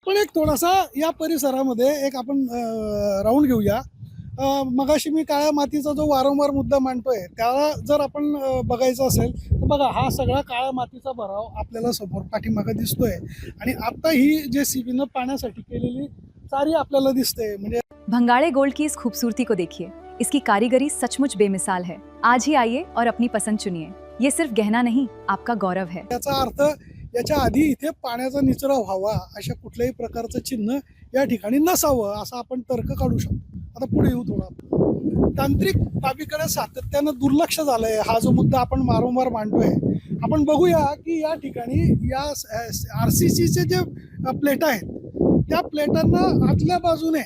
आपण एक थोडासा या परिसरामध्ये एक आपण राऊंड घेऊया. मगाशी मी काळ्या मातीचा जो वारंवार मुद्दा मांडतोय त्याला जर आपण बघायचं असेल तर बघा, हा सगळा काळ्या मातीचा भराव आपल्याला समोर पाठीमागे दिसतोय आणि आता ही JCBनं पाण्यासाठी केलेली चारी आपल्याला दिसते. म्हणजे भंगाड़े गोल्ड की इस खूबसूरती को देखिए। इसकी कारीगरी सचमुच बेमिसाल है। आज ही आइए और अपनी पसंद चुनिए। ये सिर्फ गहना नहीं, आपका गौरव है। याचा अर्थ याच्या आधी इथे पाण्याचा निचरा व्हावा अशा कुठल्याही प्रकारचं चिन्ह या ठिकाणी नसावं असं आपण तर्क काढू शकतो. आता पुढे येऊ. थोडा तांत्रिक बाबीकडे सातत्यानं दुर्लक्ष झालंय, हा जो मुद्दा आपण वारंवार मांडतोय. आपण बघूया की या ठिकाणी या RCCचे जे प्लेटा आहेत त्या प्लेटांना आतल्या बाजूने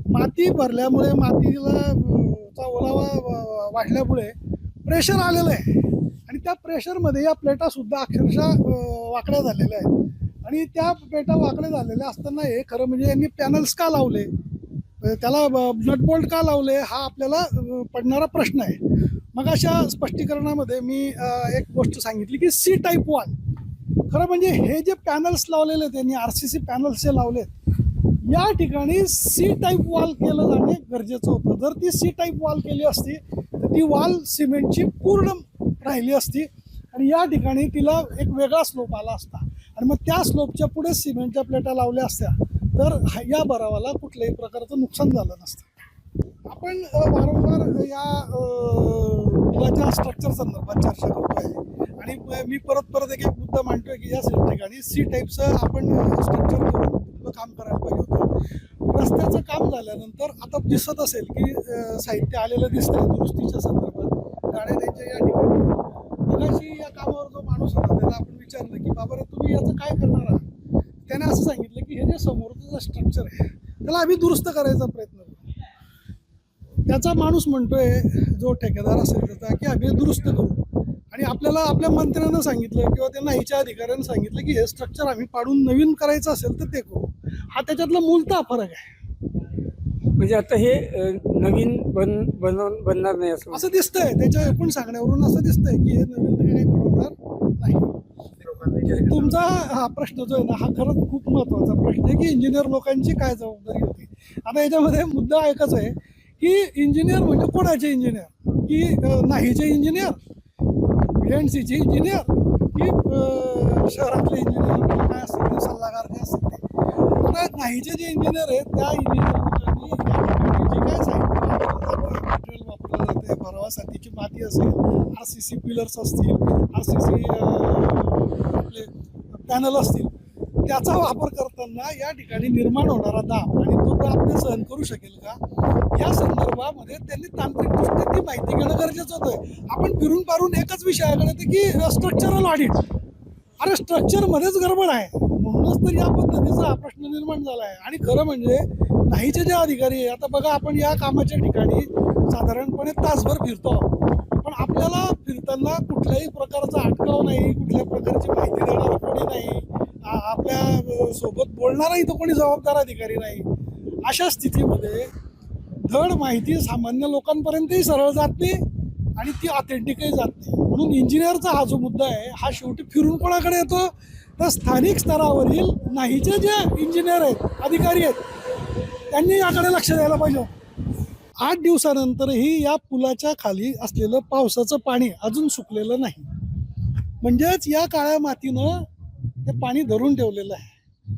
माती भरल्यामुळे, मातीला चा ओलावा वाढल्यामुळे प्रेशर आलेलं आहे आणि त्या प्रेशरमध्ये या प्लेटा सुद्धा अक्षरशः वाकड्या झालेल्या आहेत. आणि त्या प्लेटा वाकड्या झालेल्या असताना हे खरं म्हणजे यांनी पॅनल्स का लावले, त्याला नट बोल्ट का लावले, हा आपल्याला पडणारा प्रश्न आहे. मग अशा स्पष्टीकरणामध्ये मी एक गोष्ट सांगितली की C टाईप वॉल. खरं म्हणजे हे जे पॅनल्स लावलेले त्यांनी RCC पॅनल्स जे लावलेत या ठिकाणी C टाईप वॉल केलं जाणे गरजेचं होतं. जर ती C टाईप वॉल केली असती तर ती वॉल सिमेंटची पूर्ण राहिली असती आणि या ठिकाणी तिला एक वेगळा स्लोप आला असता आणि मग त्या स्लोपच्या पुढे सिमेंटच्या प्लेटा लावल्या असत्या तर या भरावाला कुठल्याही प्रकारचं नुकसान झालं नसतं. आपण वारंवार या पुलाच्या स्ट्रक्चर संदर्भात चर्चा करतोय आणि मी परत एक मुद्दा मांडतोय की या ठिकाणी C टाईपचं आपण स्ट्रक्चर करून काम करायला पाहिजे होतं. रस्त्याचं काम झाल्यानंतर आता दिसत असेल की साहित्य आलेलं दिसतंय दुरुस्तीच्या संदर्भात गाड्या त्यांच्या या ठिकाणी. मगाशी या कामावर जो माणूस होता त्याला आपण विचारलं की बाबा रे तुम्ही याचं काय करणार आहात. त्याने असं सांगितलं की हे जे समोरचं जे स्ट्रक्चर आहे त्याला आम्ही दुरुस्त करायचा प्रयत्न करू. त्याचा माणूस म्हणतोय, जो ठेकेदार असेल त्याचा, की आम्ही दुरुस्त करू आणि आपल्याला आपल्या मंत्र्यांना सांगितलं किंवा त्यांना हिच्या अधिकाऱ्यांना सांगितलं की हे स्ट्रक्चर आम्ही पाडून नवीन करायचं असेल तर ते करू. हा त्याच्यातला मूलतः फरक आहे. म्हणजे आता हे नवीन बनणार नाही असं दिसतंय, त्याच्या एकूण सांगण्यावरून असं दिसतंय की हे नवीन काही बनवणार नाही. तुमचा हा प्रश्न जो आहे ना हा खरंच खूप महत्त्वाचा प्रश्न आहे की इंजिनियर लोकांची काय जबाबदारी होती. आता याच्यामध्ये मुद्दा एकच आहे की इंजिनियर म्हणजे कोणाचे इंजिनियर, की नाहीचे इंजिनियर, BNCचे इंजिनियर, की शहरातले इंजिनियर काय असतील ते, सल्लागार काय असतील ते. आता नाहीचे जे इंजिनियर आहेत त्या इंजिनियर लोकांनी जे काय साहित्य मटेरियल वापरलं जाते, भरावासाठीची माती असेल, RCC पिलर्स असतील, RCC आपले पॅनल असतील, त्याचा वापर करताना या ठिकाणी निर्माण होणारा दाब आणि तो दाब ते सहन करू शकेल का या संदर्भामध्ये त्यांनी तांत्रिकदृष्ट्या ती माहिती घेणं गरजेचं होतं. आपण फिरून पारून एकच विषयाकडे येते की स्ट्रक्चरल ऑडिट. अरे स्ट्रक्चरमध्येच गडबड आहे, म्हणूनच तर या पद्धतीचा हा प्रश्न निर्माण झाला आहे. आणि खरं म्हणजे नाहीचे जे अधिकारी आहे, आता बघा आपण या कामाच्या ठिकाणी साधारणपणे तासभर फिरतो, पण आपल्याला फिरताना कुठल्याही प्रकारचा अटकाव नाही, कुठल्या प्रकारची माहिती देणारं कोणी नाही, आपल्या सोबत बोलणारा इथं कोणी जबाबदार अधिकारी नाही. अशा स्थितीमध्ये धड माहिती सामान्य लोकांपर्यंतही सरळ जात नाही आणि ती ऑथेंटिकही जात नाही. म्हणून इंजिनिअरचा हा जो मुद्दा आहे हा शेवटी फिरून कोणाकडे येतो तर स्थानिक स्तरावरील नाहीचे जे इंजिनियर आहेत, अधिकारी आहेत, त्यांनी याकडे लक्ष द्यायला पाहिजे. 8 दिवसानंतरही या पुलाच्या खाली असलेलं पावसाचं पाणी अजून सुकलेलं नाही. म्हणजेच या काळ्या मातीनं ते पाणी धरून ठेवलेलं आहे.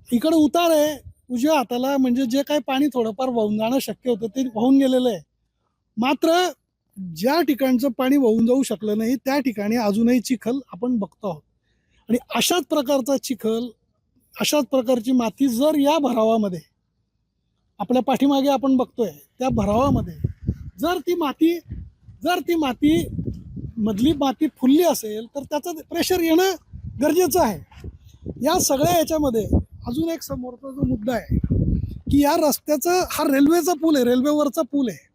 इकडं उतार आहे उजव्या हाताला, म्हणजे जे काही पाणी थोडंफार वाहून जाणं शक्य होतं ते वाहून गेलेलं आहे. मात्र ज्या ठिकाणचं पाणी वाहून जाऊ शकलं नाही त्या ठिकाणी अजूनही चिखल आपण बघतो आहोत. आणि अशाच प्रकारचा चिखल, अशाच प्रकारची माती जर या भरावामध्ये आपल्या पाठीमागे आपण बघतोय त्या भरावामध्ये जर ती माती मधली माती फुलली असेल तर त्याचं प्रेशर येणं गरजेचं आहे. या सगळ्या याच्यामध्ये अजून एक समोरचा जो मुद्दा आहे की या रस्त्याचं, हा रेल्वेचा पूल आहे, रेल्वेवरचा पूल आहे.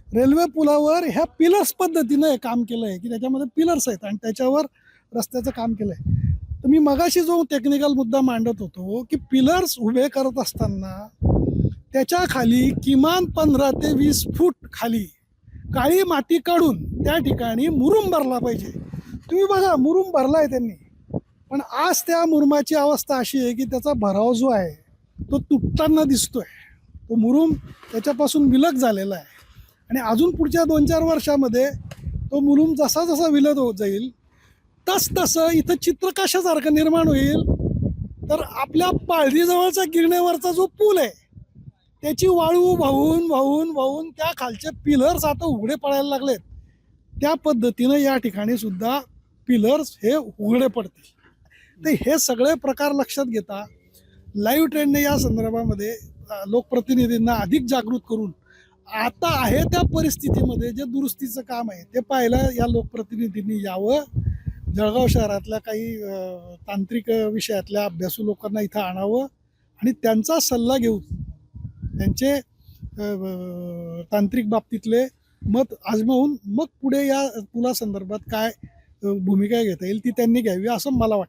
रेल्वे पुलावर ह्या पिलर्स पद्धतीनं हे काम केलं आहे की त्याच्यामध्ये पिलर्स आहेत आणि त्याच्यावर रस्त्याचं काम केलं आहे. तर मी मगाशी जो टेक्निकल मुद्दा मांडत होतो की पिलर्स उभे करत असताना त्याच्या खाली किमान 15 ते 20 फूट खाली काळी माती काढून त्या ठिकाणी मुरुम भरला पाहिजे. तुम्ही बघा मुरुम भरला आहे त्यांनी, पण आज त्या मुरुमाची अवस्था अशी आहे की त्याचा भराव जो आहे तो तुटताना दिसतोय. तो मुरुम त्याच्यापासून विलग झालेला आहे आणि अजून पुढच्या 2-4 वर्षामध्ये तो मुरुम जसा जसा विलग होत जाईल तसं इथं चित्र कशासारखं निर्माण होईल, तर आपल्या पाळणीजवळचा गिरण्यावरचा जो पूल आहे त्याची वाळू वाहून वाहून वाहून त्या खालचे पिलर्स आता उघडे पडायला लागलेत. त्या पद्धतीनं या ठिकाणी सुद्धा पिलर्स हे उघडे पडतील. तर हे सगळे प्रकार लक्षात घेता लाईव्ह ट्रेंडने या संदर्भामध्ये लोकप्रतिनिधींना अधिक जागृत करून आता आहे त्या परिस्थितीमध्ये जे दुरुस्तीचं काम आहे ते पाहायला या लोकप्रतिनिधींनी यावं. जळगाव शहरातल्या काही तांत्रिक विषयातल्या अभ्यासू लोकांना इथं आणावं आणि त्यांचा सल्ला घेऊन त्यांचे तांत्रिक बाबतीतले मत आजमावून मग पुढे या पुलासंदर्भात काय भूमिका घेता येईल ती त्यांनी घ्यावी असं मला वाटतं.